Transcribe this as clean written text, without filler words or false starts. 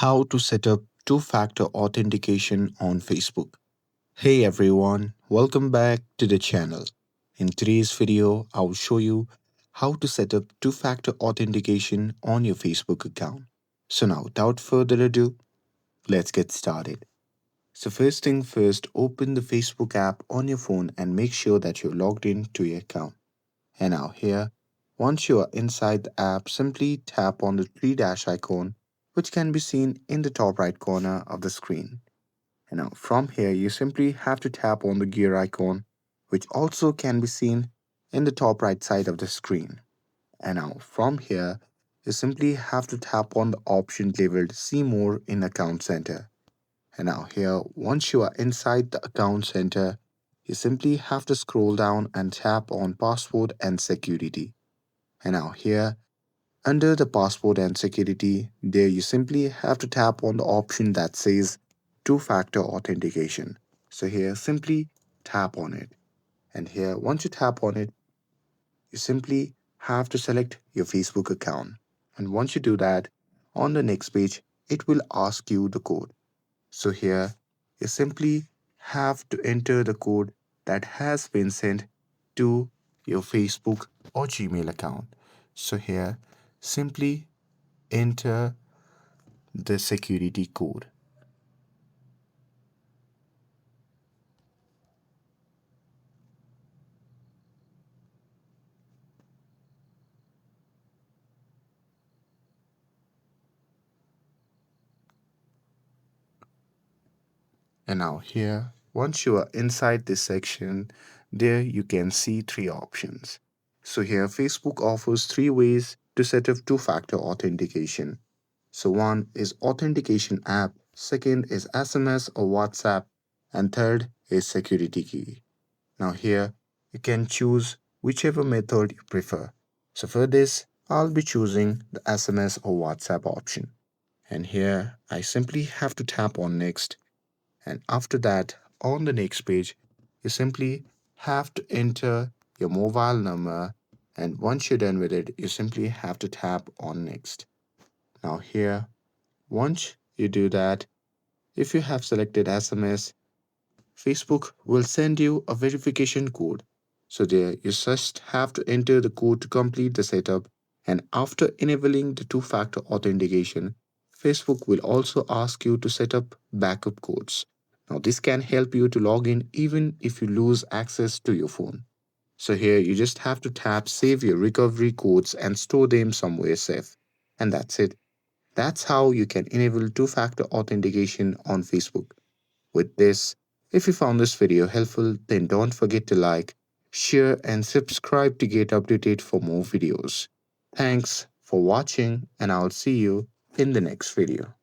How to set up two-factor authentication on Facebook. Hey everyone, welcome back to the channel. In today's video, I will show you how to set up two-factor authentication on your Facebook account. So now, without further ado, let's get started. So first thing first, open the Facebook app on your phone and make sure that you're logged in to your account. And now here, once you are inside the app, simply tap on the three dash icon, which can be seen in the top right corner of the screen. And now from here, you simply have to tap on the gear icon, which also can be seen in the top right side of the screen. And now from here, you simply have to tap on the option labeled See More in Account Center. And now here, once you are inside the account center, you simply have to scroll down and tap on Password and Security. And now here, under the Password and Security, there you simply have to tap on the option that says Two-Factor Authentication. So here, simply tap on it. And here, once you tap on it, you simply have to select your Facebook account. And once you do that, on the next page, it will ask you the code. So here, you simply have to enter the code that has been sent to your Facebook or Gmail account. So here, simply enter the security code. And now here, once you are inside this section, there you can see three options. So here, Facebook offers three ways to set up two-factor authentication. So one is authentication app, second is SMS or WhatsApp, and third is security key. Now here, you can choose whichever method you prefer. So for this, I'll be choosing the SMS or WhatsApp option. And here, I simply have to tap on next. And after that, on the next page, you simply have to enter your mobile number. And once you're done with it, you simply have to tap on next. Now here, once you do that, if you have selected SMS, Facebook will send you a verification code. So there you just have to enter the code to complete the setup, and after enabling the two-factor authentication, Facebook will also ask you to set up backup codes. Now this can help you to log in even if you lose access to your phone. So here you just have to tap save your recovery codes and store them somewhere safe. And that's it. That's how you can enable two-factor authentication on Facebook. With this, if you found this video helpful, then don't forget to like, share, and subscribe to get updated for more videos. Thanks for watching, and I'll see you in the next video.